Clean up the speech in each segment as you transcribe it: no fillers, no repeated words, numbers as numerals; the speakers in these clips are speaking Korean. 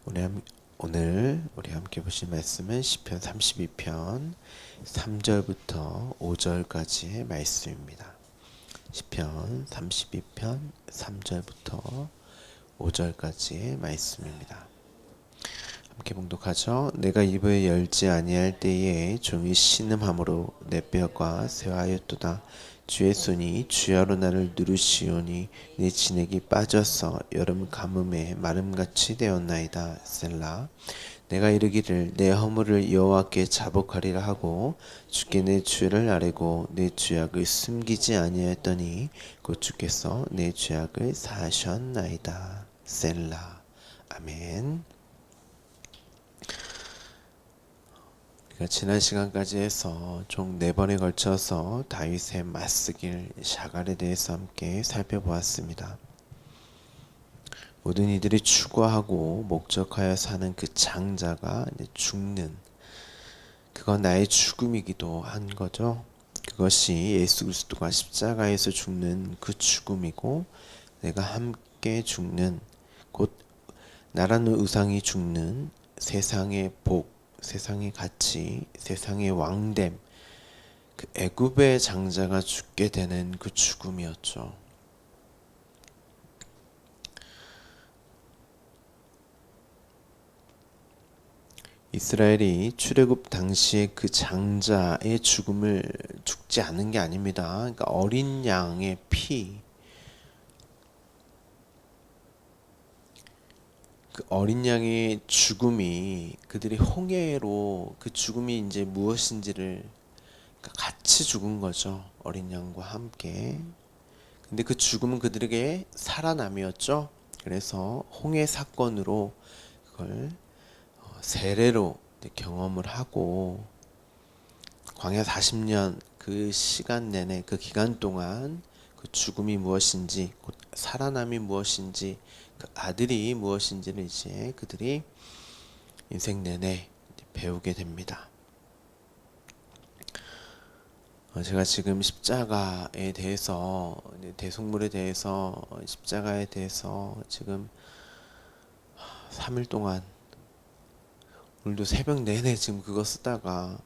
오늘 우리 함께 보실 말씀은 시편 32편 3절부터 5절까지의 말씀입니다. 시편 32편 3절부터 5절까지의 말씀입니다. 함께 봉독하죠. 내가 입을 열지 아니할 때에 종이 신음함으로 내 뼈가 쇠하였도다. 주의 손이 주야로 나를 누르시오니 내 진액이 빠져서 여름 가뭄에 마름같이 되었나이다. 셀라. 내가 이르기를 내 허물을 여호와께 자복하리라 하고 주께 내 죄를 아뢰고 내 죄악을 숨기지 아니하였더니 곧 주께서 내 죄악을 사하셨나이다. 셀라. 아멘. 지난 시간까지 해서 총 4번에 걸쳐서 다윗의 맞쓰길 샤갈에 대해서 함께 살펴보았습니다. 모든 이들이 추구하고 목적하여 사는 그 장자가 죽는, 그건 나의 죽음이기도 한 거죠. 그것이 예수 그리스도가 십자가에서 죽는 그 죽음이고, 내가 함께 죽는, 곧 나라는 의상이 죽는 세상의 복, 세상의 가치, 세상의 왕됨, 그 애굽의 장자가 죽게 되는 그 죽음이었죠. 이스라엘이 출애굽 당시에 그 장자의 죽음을 죽지 않은 게 아닙니다. 그러니까 어린 양의 피, 그 어린 양의 죽음이 그들이 홍해로 그 죽음이 이제 무엇인지를 같이 죽은 거죠. 어린 양과 함께. 근데 그 죽음은 그들에게 살아남이었죠. 그래서 홍해 사건으로 그걸 세례로 경험을 하고 광야 40년 그 시간 내내 그 기간 동안 그 죽음이 무엇인지 곧 살아남이 무엇인지 그 아들이 무엇인지를 이제 그들이 인생 내내 배우게 됩니다. 제가 지금 십자가에 대해서 대속물에 대해서 십자가에 대해서 지금 3일 동안 오늘도 새벽 내내 지금 그거 쓰다가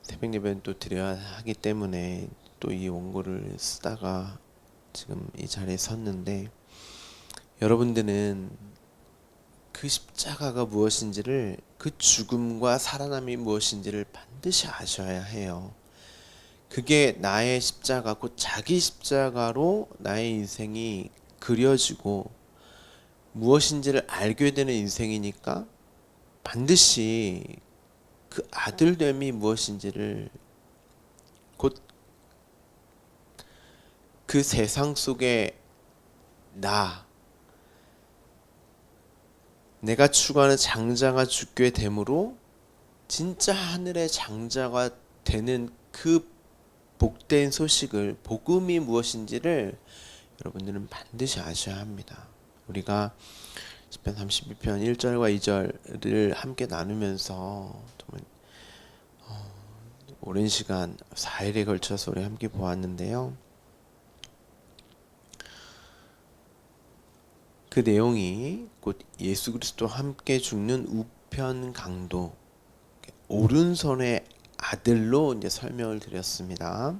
새벽 예배는 또 드려야 하기 때문에 또 이 원고를 쓰다가 지금 이 자리에 섰는데, 여러분들은 그 십자가가 무엇인지를, 그 죽음과 살아남이 무엇인지를 반드시 아셔야 해요. 그게 나의 십자가, 곧 자기 십자가로 나의 인생이 그려지고 무엇인지를 알게 되는 인생이니까 반드시 그 아들됨이 무엇인지를, 곧 그 세상 속에 내가 추구하는 장자가 죽게 되므로 진짜 하늘의 장자가 되는 그 복된 소식을, 복음이 무엇인지를 여러분들은 반드시 아셔야 합니다. 우리가 시편 32편 1절과 2절을 함께 나누면서 정말 오랜 시간 4일에 걸쳐서 우리 함께 보았는데요. 그 내용이 곧 예수 그리스도와 함께 죽는 우편 강도, 오른손의 아들로 이제 설명을 드렸습니다.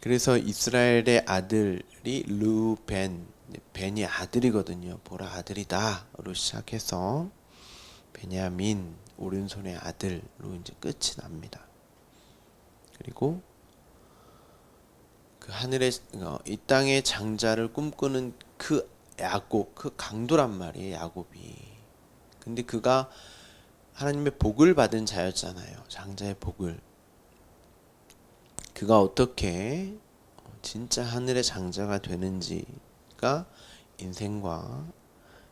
그래서 이스라엘의 아들이 르벤, 벤이 아들이거든요. 보라 아들이다로 시작해서 베냐민, 오른손의 아들로 이제 끝이 납니다. 그리고 그 하늘의 이 땅의 장자를 꿈꾸는 그 야곱, 그 강도란 말이에요. 야곱이. 근데 그가 하나님의 복을 받은 자였잖아요. 장자의 복을. 그가 어떻게 진짜 하늘의 장자가 되는지가 인생과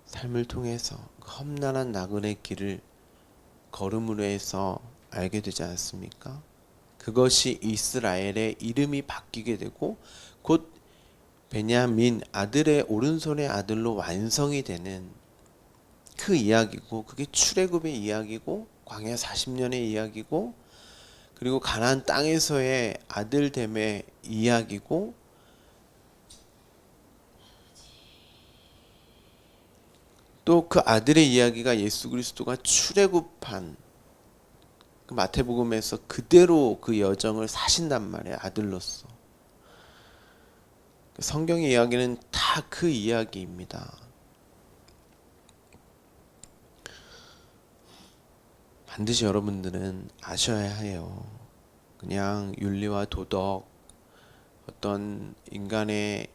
삶을 통해서 그 험난한 나그네 길을 걸음으로 해서 알게 되지 않습니까? 그것이 이스라엘의 이름이 바뀌게 되고 곧 베냐민, 아들의 오른손의 아들로 완성이 되는 그 이야기고, 그게 출애굽의 이야기고 광야 40년의 이야기고, 그리고 가나안 땅에서의 아들됨의 이야기고, 또 그 아들의 이야기가 예수 그리스도가 출애굽한 그 마태복음에서 그대로 그 여정을 사신단 말이에요. 아들로서. 성경의 이야기는 다 그 이야기입니다. 반드시 여러분들은 아셔야 해요. 그냥 윤리와 도덕, 어떤 인간의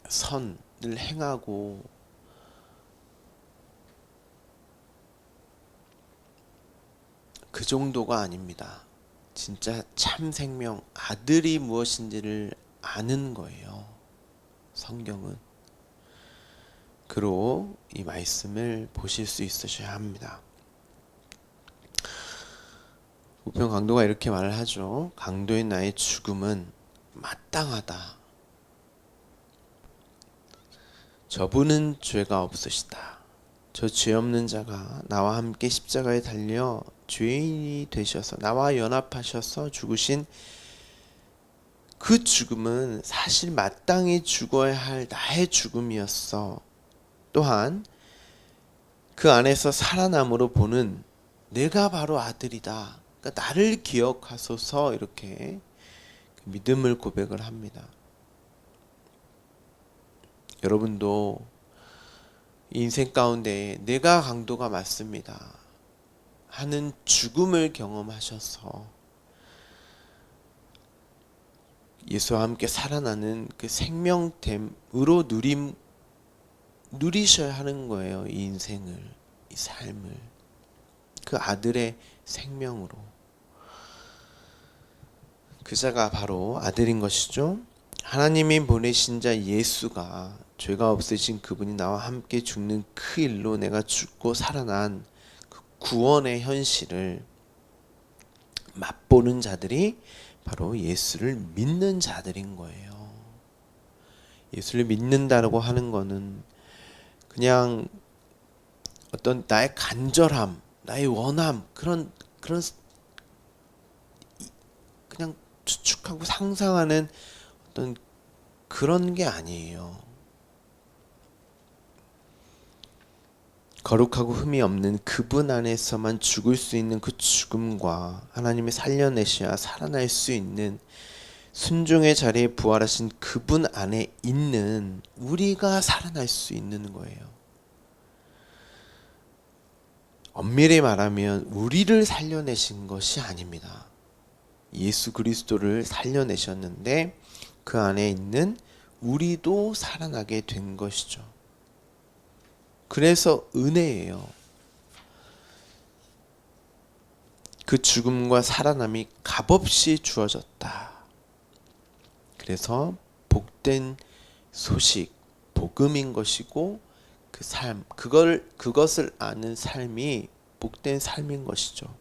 선을 행하고 그 정도가 아닙니다. 진짜 참 생명, 아들이 무엇인지를 아는 거예요. 성경은. 그로 이 말씀을 보실 수 있으셔야 합니다. 우편 강도가 이렇게 말을 하죠. 강도인 나의 죽음은 마땅하다. 저분은 죄가 없으시다. 저 죄 없는 자가 나와 함께 십자가에 달려 죄인이 되셔서 나와 연합하셔서 죽으신 그 죽음은 사실 마땅히 죽어야 할 나의 죽음이었어. 또한 그 안에서 살아남으로 보는 내가 바로 아들이다. 그러니까 나를 기억하소서 이렇게 믿음을 고백을 합니다. 여러분도 인생 가운데 내가 강도가 맞습니다 하는 죽음을 경험하셔서 예수와 함께 살아나는 그 생명됨으로 누리셔야 하는 거예요. 이 인생을, 이 삶을. 그 아들의 생명으로. 그 자가 바로 아들인 것이죠. 하나님이 보내신 자 예수가 죄가 없으신 그분이 나와 함께 죽는 그 일로 내가 죽고 살아난 그 구원의 현실을 맛보는 자들이 바로 예수를 믿는 자들인 거예요. 예수를 믿는다고 하는 거는 그냥 어떤 나의 간절함, 나의 원함, 그런 그냥 추측하고 상상하는 어떤 그런 게 아니에요. 거룩하고 흠이 없는 그분 안에서만 죽을 수 있는 그 죽음과 하나님이 살려내셔야 살아날 수 있는 순종의 자리에 부활하신 그분 안에 있는 우리가 살아날 수 있는 거예요. 엄밀히 말하면 우리를 살려내신 것이 아닙니다. 예수 그리스도를 살려내셨는데 그 안에 있는 우리도 살아나게 된 것이죠. 그래서 은혜예요. 그 죽음과 살아남이 값없이 주어졌다. 그래서 복된 소식, 복음인 것이고 그 삶, 그것을 아는 삶이 복된 삶인 것이죠.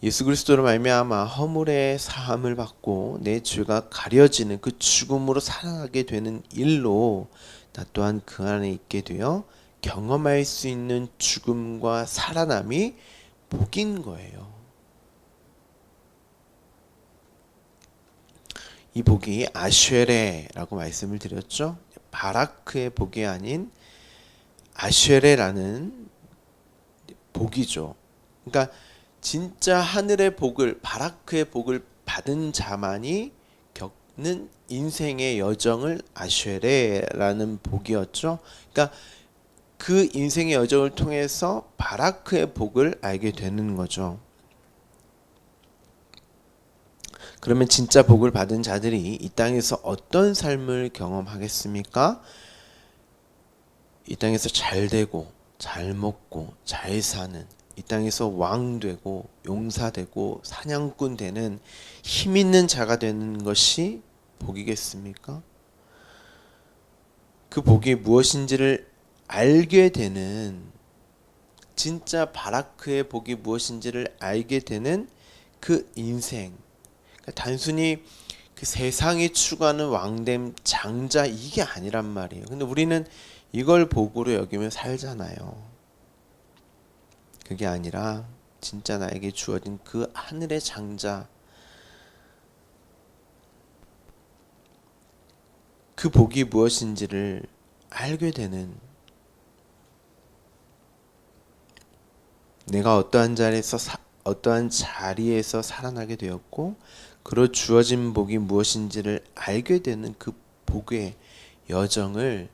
예수 그리스도로 말미암아 허물의 사함을 받고 내 죄가 가려지는 그 죽음으로 살아나게 되는 일로 나 또한 그 안에 있게 되어 경험할 수 있는 죽음과 살아남이 복인 거예요. 이 복이 아쉐레라고 말씀을 드렸죠. 바라크의 복이 아닌 아쉐레라는 복이죠. 그러니까 진짜 하늘의 복을, 바라크의 복을 받은 자만이 겪는 인생의 여정을 아쉐레라는 복이었죠. 그러니까 그 인생의 여정을 통해서 바라크의 복을 알게 되는 거죠. 그러면 진짜 복을 받은 자들이 이 땅에서 어떤 삶을 경험하겠습니까? 이 땅에서 잘 되고 잘 먹고 잘 사는, 이 땅에서 왕 되고 용사 되고 사냥꾼 되는 힘 있는 자가 되는 것이 복이겠습니까? 그 복이 무엇인지를 알게 되는, 진짜 바라크의 복이 무엇인지를 알게 되는 그 인생, 그러니까 단순히 그 세상이 추구하는 왕됨 장자 이게 아니란 말이에요. 근데 우리는 이걸 복으로 여기며 살잖아요. 그게 아니라 진짜 나에게 주어진 그 하늘의 장자, 그 복이 무엇인지를 알게 되는, 내가 어떠한 자리에서 살아나게 되었고 그로 주어진 복이 무엇인지를 알게 되는 그 복의 여정을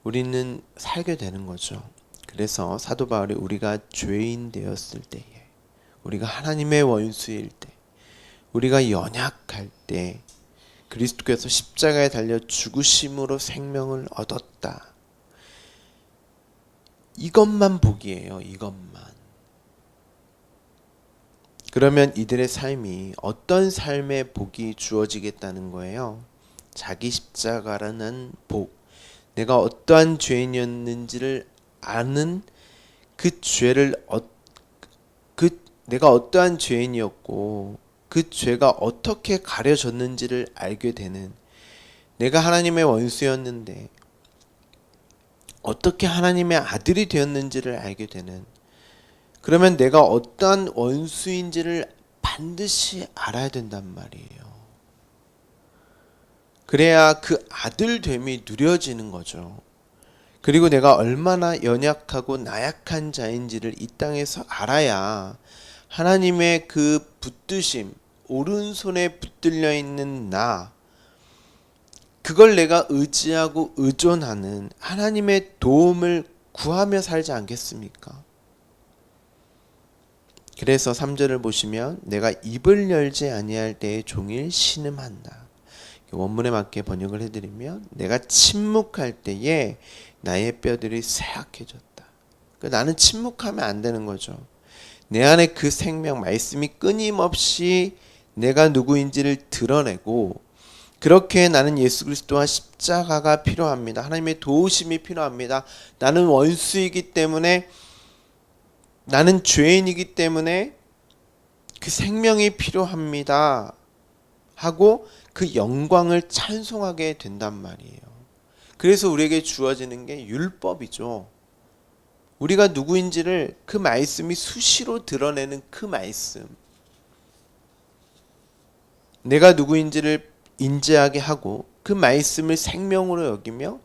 우리는 살게 되는 거죠. 그래서 사도 바울이 우리가 죄인 되었을 때에, 우리가 하나님의 원수일 때, 우리가 연약할 때 그리스도께서 십자가에 달려 죽으심으로 생명을 얻었다. 이것만 복이에요. 이것만. 그러면 이들의 삶이 어떤 삶의 복이 주어지겠다는 거예요? 자기 십자가라는 복. 내가 어떠한 죄인이었는지를 아는 그 죄를 내가 어떠한 죄인이었고 그 죄가 어떻게 가려졌는지를 알게 되는, 내가 하나님의 원수였는데 어떻게 하나님의 아들이 되었는지를 알게 되는, 그러면 내가 어떠한 원수인지를 반드시 알아야 된단 말이에요. 그래야 그 아들됨이 누려지는 거죠. 그리고 내가 얼마나 연약하고 나약한 자인지를 이 땅에서 알아야 하나님의 그 붙드심, 오른손에 붙들려 있는 나, 그걸 내가 의지하고 의존하는 하나님의 도움을 구하며 살지 않겠습니까? 그래서 3절을 보시면 내가 입을 열지 아니할 때에 종일 신음한다. 원문에 맞게 번역을 해드리면 내가 침묵할 때에 나의 뼈들이 쇠약해졌다. 그러니까 나는 침묵하면 안 되는 거죠. 내 안에 그 생명 말씀이 끊임없이 내가 누구인지를 드러내고, 그렇게 나는 예수 그리스도와 십자가가 필요합니다. 하나님의 도우심이 필요합니다. 나는 원수이기 때문에, 나는 죄인이기 때문에 그 생명이 필요합니다 하고 그 영광을 찬송하게 된단 말이에요. 그래서 우리에게 주어지는 게 율법이죠. 우리가 누구인지를 그 말씀이 수시로 드러내는 그 말씀, 내가 누구인지를 인지하게 하고 그 말씀을 생명으로 여기며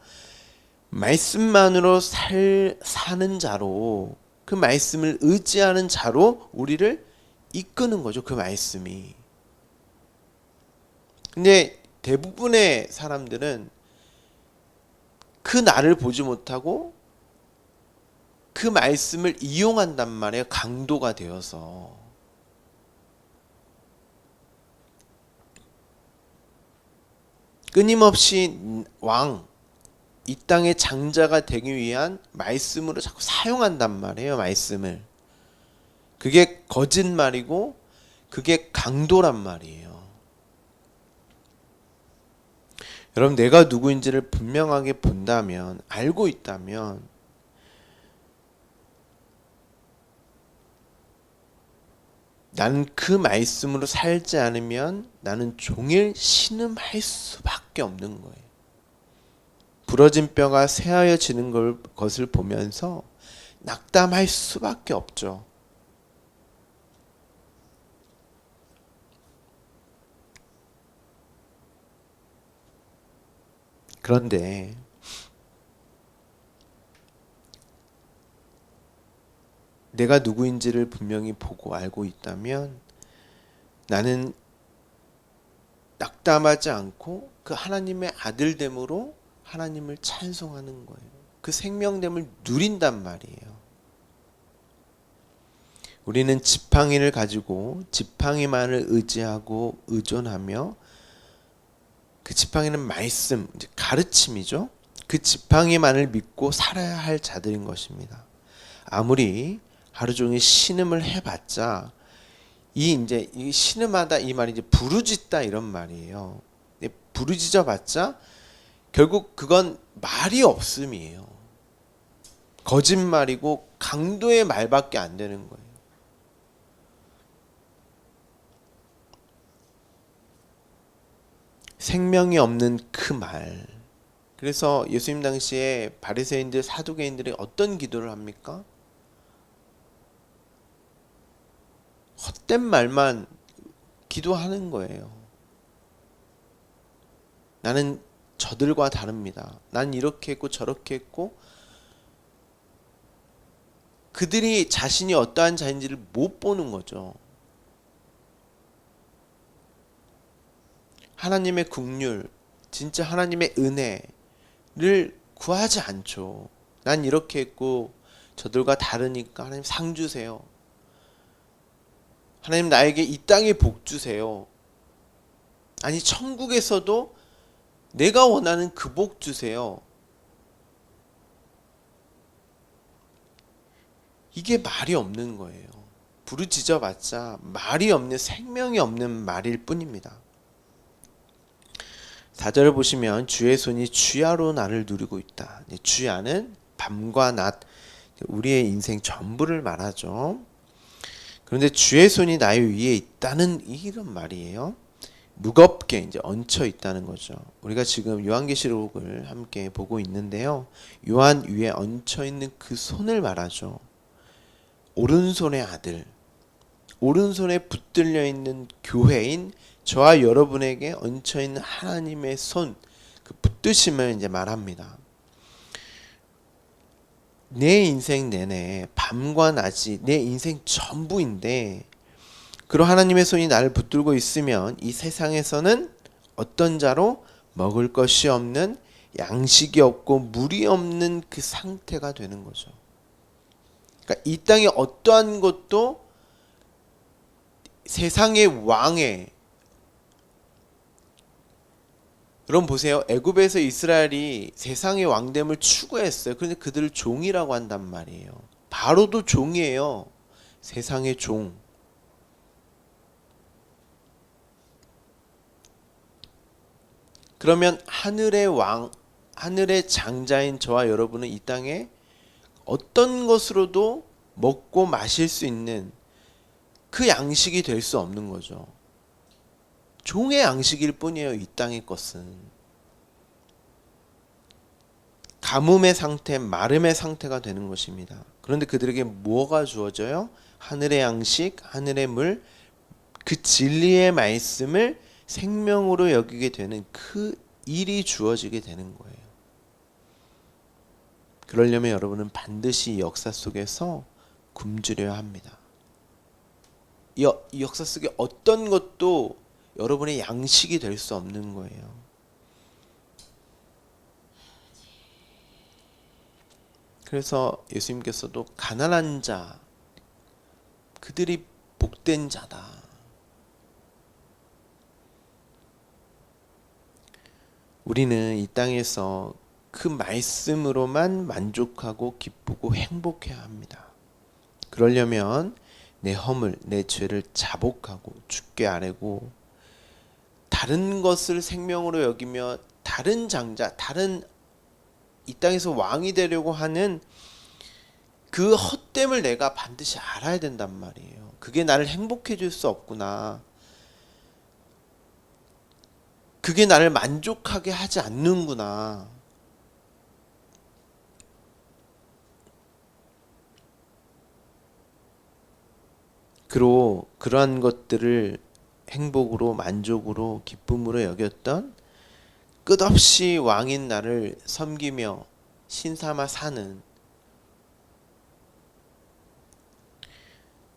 말씀만으로 사는 자로, 그 말씀을 의지하는 자로 우리를 이끄는 거죠. 그 말씀이. 근데 대부분의 사람들은 그 나를 보지 못하고 그 말씀을 이용한단 말이에요. 강도가 되어서. 끊임없이 이 땅의 장자가 되기 위한 말씀으로 자꾸 사용한단 말이에요. 말씀을. 그게 거짓말이고 그게 강도란 말이에요. 여러분, 내가 누구인지를 분명하게 본다면, 알고 있다면, 나는 그 말씀으로 살지 않으면 나는 종일 신음할 수밖에 없는 거예요. 부러진 뼈가 새하여지는 것을 보면서 낙담할 수밖에 없죠. 그런데 내가 누구인지를 분명히 보고 알고 있다면 나는 낙담하지 않고 그 하나님의 아들됨으로 하나님을 찬송하는 거예요. 그 생명됨을 누린단 말이에요. 우리는 지팡이를 가지고 지팡이만을 의지하고 의존하며, 그 지팡이는 말씀, 가르침이죠. 그 지팡이만을 믿고 살아야 할 자들인 것입니다. 아무리 하루 종일 신음을 해봤자 이 신음하다 이 말이 이제 부르짖다 이런 말이에요. 부르짖어봤자 결국 그건 말이 없음이에요. 거짓말이고 강도의 말밖에 안 되는 거예요. 생명이 없는 그 말. 그래서 예수님 당시에 바리새인들, 사두개인들이 어떤 기도를 합니까? 헛된 말만 기도하는 거예요. 나는 저들과 다릅니다. 난 이렇게 했고 저렇게 했고, 그들이 자신이 어떠한 자인지를 못 보는 거죠. 하나님의 긍휼, 진짜 하나님의 은혜를 구하지 않죠. 난 이렇게 했고 저들과 다르니까 하나님 상 주세요. 하나님 나에게 이 땅에 복 주세요. 아니 천국에서도 내가 원하는 그 복 주세요. 이게 말이 없는 거예요. 부르짖어봤자 말이 없는, 생명이 없는 말일 뿐입니다. 4절을 보시면 주의 손이 주야로 나를 누리고 있다. 주야는 밤과 낮, 우리의 인생 전부를 말하죠. 그런데 주의 손이 나의 위에 있다는 이런 말이에요. 무겁게 이제 얹혀 있다는 거죠. 우리가 지금 요한계시록을 함께 보고 있는데요. 요한 위에 얹혀 있는 그 손을 말하죠. 오른손의 아들, 오른손에 붙들려 있는 교회인 저와 여러분에게 얹혀 있는 하나님의 손, 그 붙드심을 이제 말합니다. 내 인생 내내 밤과 낮이 내 인생 전부인데, 그런 하나님의 손이 나를 붙들고 있으면 이 세상에서는 어떤 자로 먹을 것이 없는, 양식이 없고 물이 없는 그 상태가 되는 거죠. 그러니까 이 땅에 어떠한 것도 세상의 왕의, 여러분 보세요. 애굽에서 이스라엘이 세상의 왕됨을 추구했어요. 그런데 그들을 종이라고 한단 말이에요. 바로도 종이에요. 세상의 종. 그러면 하늘의 왕, 하늘의 장자인 저와 여러분은 이 땅에 어떤 것으로도 먹고 마실 수 있는 그 양식이 될 수 없는 거죠. 종의 양식일 뿐이에요. 이 땅의 것은. 가뭄의 상태, 마름의 상태가 되는 것입니다. 그런데 그들에게 뭐가 주어져요? 하늘의 양식, 하늘의 물, 그 진리의 말씀을 생명으로 여기게 되는 그 일이 주어지게 되는 거예요. 그러려면 여러분은 반드시 이 역사 속에서 굶주려야 합니다. 이 역사 속에 어떤 것도 여러분의 양식이 될 수 없는 거예요. 그래서 예수님께서도 가난한 자, 그들이 복된 자다. 우리는 이 땅에서 그 말씀으로만 만족하고 기쁘고 행복해야 합니다. 그러려면 내 허물, 내 죄를 자복하고 주께 아뢰고, 다른 것을 생명으로 여기며 다른 장자, 다른 이 땅에서 왕이 되려고 하는 그 헛됨을 내가 반드시 알아야 된단 말이에요. 그게 나를 행복해 줄 수 없구나. 그게 나를 만족하게 하지 않는구나. 그러한 것들을 행복으로, 만족으로, 기쁨으로 여겼던, 끝없이 왕인 나를 섬기며 신삼아 사는,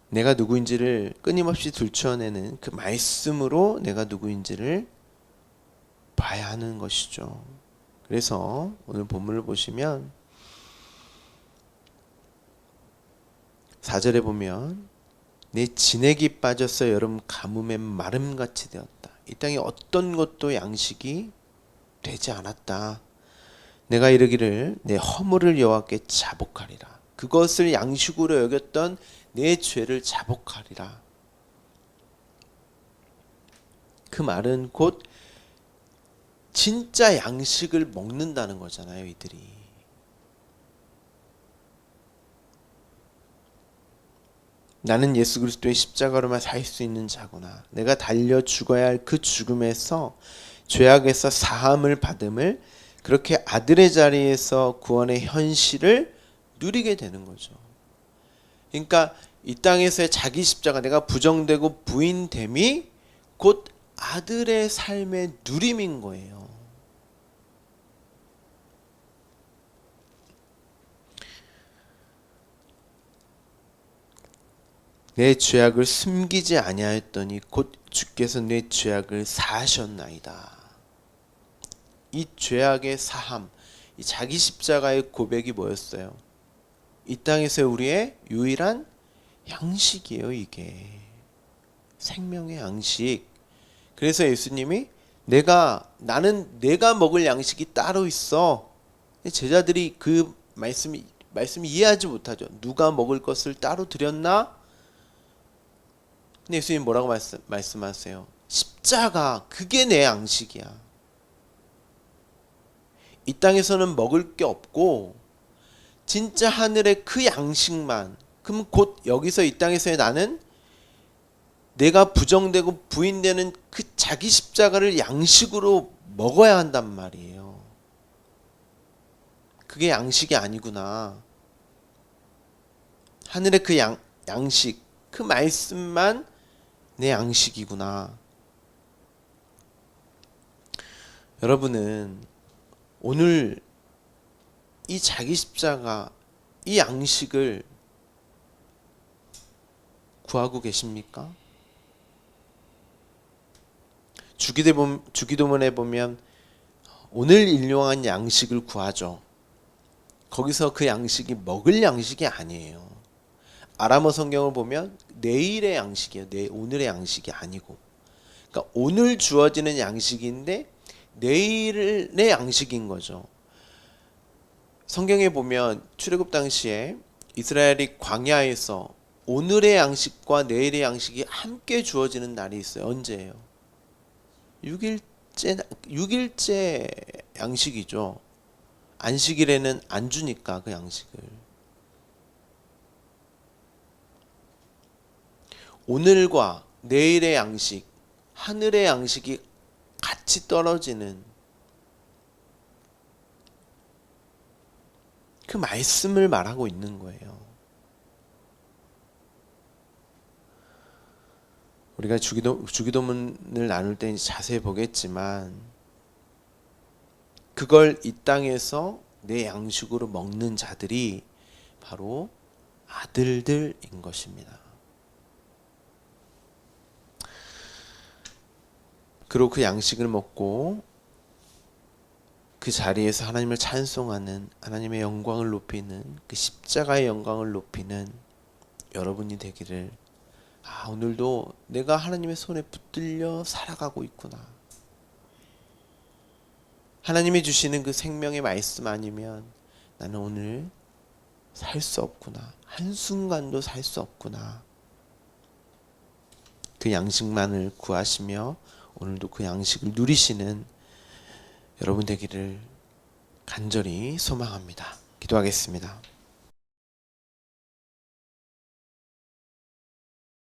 내가 누구인지를 끊임없이 들추어내는 그 말씀으로 내가 누구인지를 봐야 하는 것이죠. 그래서 오늘 본문을 보시면 4절에 보면 내 진액이 빠져서 여름 가뭄에 마름같이 되었다. 이 땅에 어떤 것도 양식이 되지 않았다. 내가 이르기를 내 허물을 여호와께 자복하리라. 그것을 양식으로 여겼던 내 죄를 자복하리라. 그 말은 곧 진짜 양식을 먹는다는 거잖아요, 이들이. 나는 예수 그리스도의 십자가로만 살 수 있는 자구나. 내가 달려 죽어야 할 그 죽음에서, 죄악에서 사함을 받음을, 그렇게 아들의 자리에서 구원의 현실을 누리게 되는 거죠. 그러니까 이 땅에서의 자기 십자가, 내가 부정되고 부인됨이 곧 아들의 삶의 누림인 거예요. 내 죄악을 숨기지 아니하였더니 곧 주께서 내 죄악을 사하셨나이다. 이 죄악의 사함, 이 자기 십자가의 고백이 뭐였어요? 이 땅에서 우리의 유일한 양식이에요. 이게 생명의 양식. 그래서 예수님이 나는 내가 먹을 양식이 따로 있어. 제자들이 그 말씀이 이해하지 못하죠. 누가 먹을 것을 따로 드렸나? 근데 예수님 뭐라고 말씀하세요? 십자가, 그게 내 양식이야. 이 땅에서는 먹을 게 없고 진짜 하늘의 그 양식만. 그럼 곧 여기서 이 땅에서의 나는 내가 부정되고 부인되는 그 자기 십자가를 양식으로 먹어야 한단 말이에요. 그게 양식이 아니구나. 하늘의 그 양식, 그 말씀만 내 양식이구나. 여러분은 오늘 이 자기 십자가, 이 양식을 구하고 계십니까? 주기도문에 보면 오늘 일용할 양식을 구하죠. 거기서 그 양식이 먹을 양식이 아니에요. 아람어 성경을 보면 내일의 양식이에요. 오늘의 양식이 아니고. 그러니까 오늘 주어지는 양식인데 내일의 양식인 거죠. 성경에 보면 출애굽 당시에 이스라엘이 광야에서 오늘의 양식과 내일의 양식이 함께 주어지는 날이 있어요. 언제예요? 6일째 양식이죠. 안식일에는 안 주니까 그 양식을. 오늘과 내일의 양식, 하늘의 양식이 같이 떨어지는 그 말씀을 말하고 있는 거예요. 우리가 주기도문을 나눌 때 자세히 보겠지만 그걸 이 땅에서 내 양식으로 먹는 자들이 바로 아들들인 것입니다. 그리고 그 양식을 먹고 그 자리에서 하나님을 찬송하는, 하나님의 영광을 높이는, 그 십자가의 영광을 높이는 여러분이 되기를. 오늘도 내가 하나님의 손에 붙들려 살아가고 있구나. 하나님이 주시는 그 생명의 말씀 아니면 나는 오늘 살 수 없구나. 한순간도 살 수 없구나. 그 양식만을 구하시며 오늘도 그 양식을 누리시는 여러분 되기를 간절히 소망합니다. 기도하겠습니다.